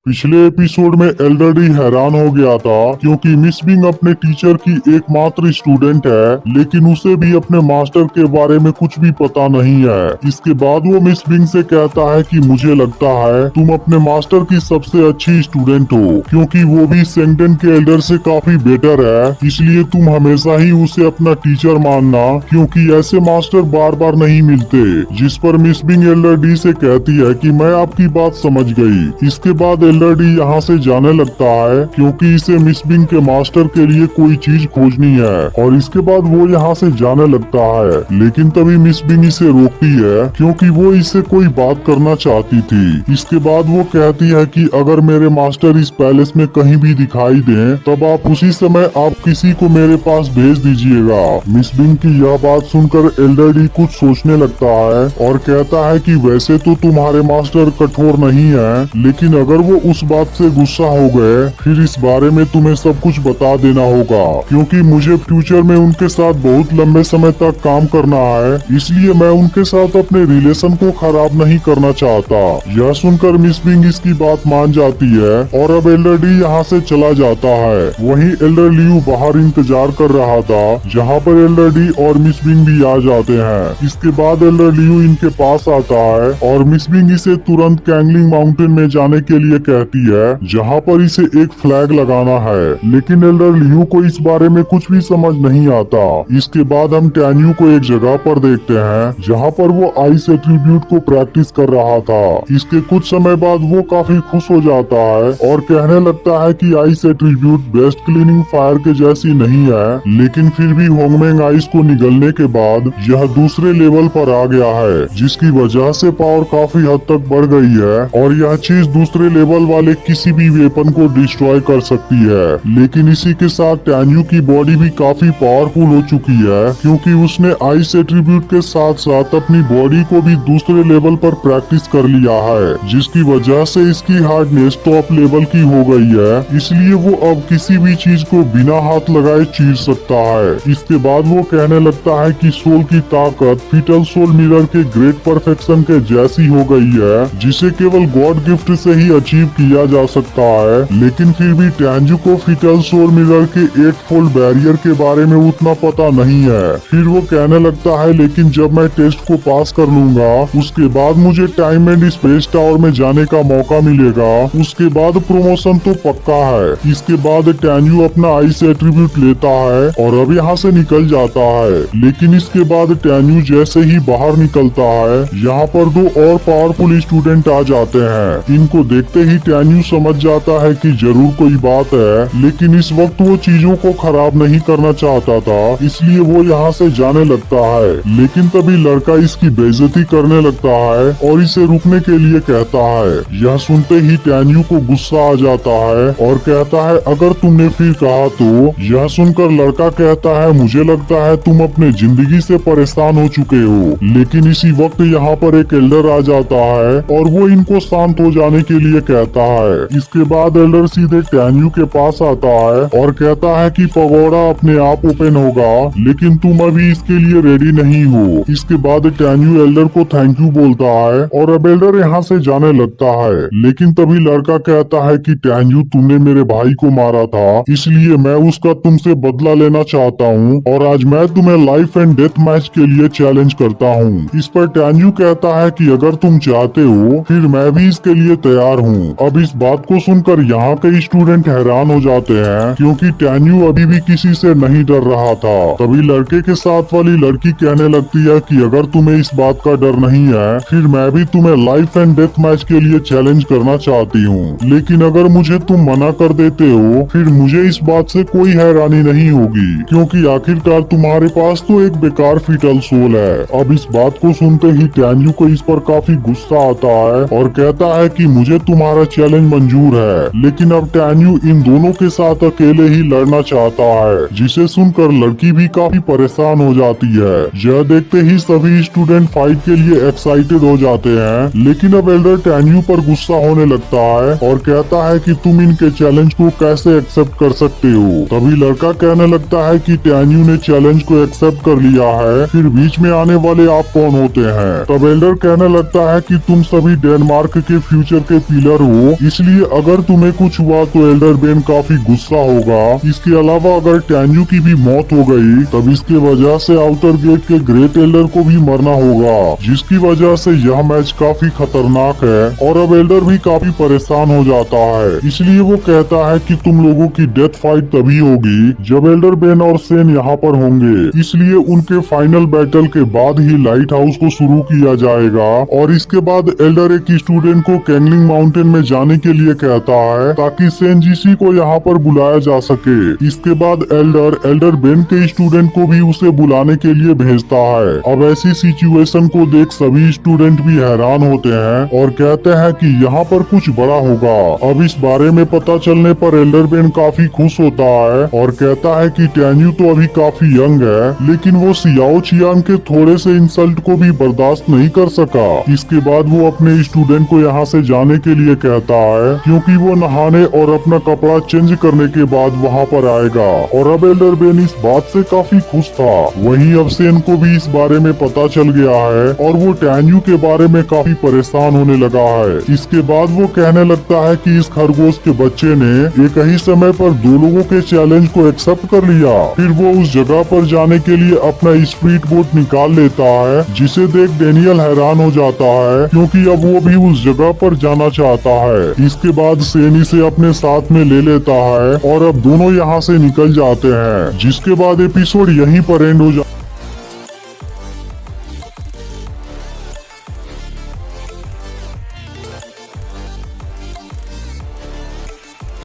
पिछले एपिसोड में एल्डरडी हैरान हो गया था क्योंकि मिस बिंग अपने टीचर की एकमात्र स्टूडेंट है, लेकिन उसे भी अपने मास्टर के बारे में कुछ भी पता नहीं है। इसके बाद वो मिस बिंग से कहता है कि मुझे लगता है तुम अपने मास्टर की सबसे अच्छी स्टूडेंट हो, क्योंकि वो भी सेंगडन के एल्डर से काफी बेटर है, इसलिए तुम हमेशा ही उसे अपना टीचर मानना, क्योंकि ऐसे मास्टर बार बार नहीं मिलते। जिस पर मिस बिंग एल्डरडी से कहती है कि मैं आपकी बात समझ गई। इसके बाद एल्डरडी यहाँ से जाने लगता है क्योंकि इसे मिस बिंग के मास्टर के लिए कोई चीज खोजनी है, और इसके बाद वो यहाँ से जाने लगता है। लेकिन तभी मिस बिंग इसे रोकती है क्योंकि वो इससे कोई बात करना चाहती थी। इसके बाद वो कहती है कि अगर मेरे मास्टर इस पैलेस में कहीं भी दिखाई दें तब आप उसी समय आप किसी को मेरे पास भेज दीजिएगा। मिस बिंग की यह बात सुनकर एल्डरडी कुछ सोचने लगता है और कहता है कि वैसे तो तुम्हारे मास्टर कठोर नहीं है, लेकिन अगर वो उस बात से गुस्सा हो गए फिर इस बारे में तुम्हें सब कुछ बता देना होगा, क्योंकि मुझे फ्यूचर में उनके साथ बहुत लंबे समय तक काम करना है, इसलिए मैं उनके साथ अपने रिलेशन को खराब नहीं करना चाहता। यह सुनकर मिस बिंग इसकी बात मान जाती है और अब एल्डरडी यहाँ से चला जाता है। वहीं एल्डर लियू बाहर इंतजार कर रहा था, जहाँ पर एल्डरडी और मिस बिंग भी आ जाते हैं। इसके बाद एल्डर लियू इनके पास आता है और मिस बिंग इसे तुरंत कैंगलिंग माउंटेन में जाने के लिए कहती है, जहाँ पर इसे एक फ्लैग लगाना है, लेकिन एल्डर लियू को इस बारे में कुछ भी समझ नहीं आता। इसके बाद हम टैन्यू को एक जगह पर देखते हैं जहाँ पर वो आइस एट्रीब्यूट को प्रैक्टिस कर रहा था। इसके कुछ समय बाद वो काफी खुश हो जाता है और कहने लगता है कि ice attribute best cleaning fire के जैसी नहीं है, लेकिन फिर भी होंगमेंग आइस को निगलने के बाद यह दूसरे लेवल पर आ गया है, जिसकी वजह से पावर काफी हद तक बढ़ गई है और यह चीज दूसरे लेवल वाले किसी भी वेपन को डिस्ट्रॉय कर सकती है। लेकिन इसी के साथ टैन्यू की बॉडी भी काफी पावरफुल हो चुकी है, क्योंकि उसने आइस एट्रीब्यूट के साथ साथ अपनी बॉडी को भी दूसरे लेवल पर प्रैक्टिस कर लिया है, जिसकी वजह से इसकी हार्डनेस टॉप लेवल की हो गई है, इसलिए वो अब किसी भी चीज को बिना हाथ लगाए चीर सकता है। इसके बाद वो कहने लगता है कि सोल की ताकत फिटल सोल मिरर के ग्रेट परफेक्शन के जैसी हो गई है, जिसे केवल गॉड गिफ्ट से ही अचीव किया जा सकता है। लेकिन फिर भी टैन्यू को फिटल सोल मिरर के 8 फोल्ड बैरियर के बारे में उतना पता नहीं है। फिर वो कहने लगता है, लेकिन जब मैं टेस्ट को पास कर लूंगा उसके बाद मुझे टाइम एंड स्पेस टावर में जाने का मौका मिलेगा, उसके बाद प्रमोशन तो पक्का है। इसके बाद टैन्यू अपना आइस एट्रीब्यूट लेता है और अब यहाँ से निकल जाता है। लेकिन इसके बाद टैन्यू जैसे ही बाहर निकलता है, यहाँ पर 2 और पावरफुल स्टूडेंट आ जाते हैं। इनको देखते ही टैन्यू समझ जाता है कि जरूर कोई बात है, लेकिन इस वक्त वो चीजों को खराब नहीं करना चाहता था, इसलिए वो यहाँ से जाने लगता है। लेकिन तभी लड़का इसकी बेइज्जती करने लगता है और इसे रुकने के लिए कहता है। यह सुनते ही टैन्यू को गुस्सा आ जाता है और कहता है, अगर तुमने फिर कहा तो। यह सुनकर लड़का कहता है, मुझे लगता है तुम अपने जिंदगी से परेशान हो चुके हो। लेकिन इसी वक्त यहाँ पर एक एल्डर आ जाता है और वो इनको शांत हो जाने के लिए कहता है। इसके बाद एल्डर सीधे टैन्यू के पास आता है और कहता है कि पगोड़ा अपने आप ओपन होगा, लेकिन तुम अभी इसके लिए रेडी नहीं हो। इसके बाद टैन्यू एल्डर को थैंक यू बोलता है और अब एल्डर यहाँ से जाने लगता है। लेकिन तभी लड़का कहता है कि टैन्यू, तुमने मेरे भाई को मारा था, इसलिए मैं उसका तुमसे बदला लेना चाहता हूँ और आज मैं तुम्हें लाइफ एंड डेथ मैच के लिए चैलेंज करता हूँ। इस पर टैन्यू कहता है कि अगर तुम चाहते हो फिर मैं भी इसके लिए तैयार हूँ। अब इस बात को सुनकर यहाँ के स्टूडेंट हैरान हो जाते हैं, क्योंकि टैन्यू अभी भी किसी से नहीं डर रहा था। तभी लड़के के साथ वाली लड़की कहने लगती है कि अगर तुम्हें इस बात का डर नहीं है फिर मैं भी तुम्हें लाइफ एंड डेथ मैच के लिए चैलेंज करना चाहती हूँ, लेकिन अगर मुझे तुम मना कर देते हो फिर मुझे इस बात से कोई हैरानी नहीं होगी, क्योंकि आखिरकार तुम्हारे पास तो एक बेकार फिटल सोल है। अब इस बात को सुनते ही टैन्यू को इस पर काफी गुस्सा आता है और कहता है कि मुझे तुम्हारा चैलेंज मंजूर है। लेकिन अब टैन्यू इन दोनों के साथ अकेले ही लड़ना चाहता है, जिसे सुनकर लड़की भी काफी परेशान हो जाती है। यह देखते ही सभी स्टूडेंट फाइट के लिए एक्साइटेड हो जाते हैं। लेकिन अब एल्डर टैन्यू पर गुस्सा होने लगता है और कहता है कि तुम इनके चैलेंज को कैसे एक्सेप्ट कर सकते हो। तभी लड़का कहने लगता है कि टैन्यू ने चैलेंज को एक्सेप्ट कर लिया है, फिर बीच में आने वाले आप कौन होते हैं। तब एल्डर कहने लगता है कि तुम सभी डेनमार्क के फ्यूचर के पिलर हो, हो, इसलिए अगर तुम्हें कुछ हुआ तो एल्डर बेन काफी गुस्सा होगा। इसके अलावा अगर टैन्यू की भी मौत हो गई तब इसके वजह से आउटर गेट के ग्रेट एल्डर को भी मरना होगा, जिसकी वजह से यह मैच काफी खतरनाक है और अब एल्डर भी काफी परेशान हो जाता है। इसलिए वो कहता है कि तुम लोगों की डेथ फाइट तभी होगी जब एल्डर बेन और सेन यहाँ पर होंगे। इसलिए उनके फाइनल बैटल के बाद ही लाइट हाउस को शुरू किया जाएगा और इसके बाद एल्डर एक स्टूडेंट को कैंगलिंग माउंटेन में जाने के लिए कहता है ताकि सेन जीसी को यहाँ पर बुलाया जा सके। इसके बाद एल्डर बेन के स्टूडेंट को भी उसे बुलाने के लिए भेजता है। अब ऐसी सिचुएशन को देख सभी स्टूडेंट भी हैरान होते हैं और कहते हैं कि यहाँ पर कुछ बड़ा होगा। अब इस बारे में पता चलने पर एल्डर बेन काफी खुश होता है और कहता है कि टैन्यू तो अभी काफी यंग है, लेकिन वो सियाओ चियांग के थोड़े से इंसल्ट को भी बर्दाश्त नहीं कर सका। इसके बाद वो अपने स्टूडेंट को यहाँ से जाने के लिए कहता है क्योंकि वो नहाने और अपना कपड़ा चेंज करने के बाद वहाँ पर आएगा। और अब एल्डर बेन इस बात से काफी खुश था। वहीं अब सेन को भी इस बारे में पता चल गया है और वो टैन्यू के बारे में काफी परेशान होने लगा है। इसके बाद वो कहने लगता है कि इस खरगोश के बच्चे ने एक ही समय पर दो लोगों के चैलेंज को एक्सेप्ट कर लिया। फिर वो उस जगह पर जाने के लिए अपना स्पीड बोट निकाल लेता है, जिसे देख डेनियल हैरान हो जाता है क्योंकि अब वो भी उस जगह पर जाना चाहता है। इसके बाद सेन इसे अपने साथ में ले लेता है और अब दोनों यहाँ से निकल जाते हैं, जिसके बाद एपिसोड यहीं पर एंड हो जाता है।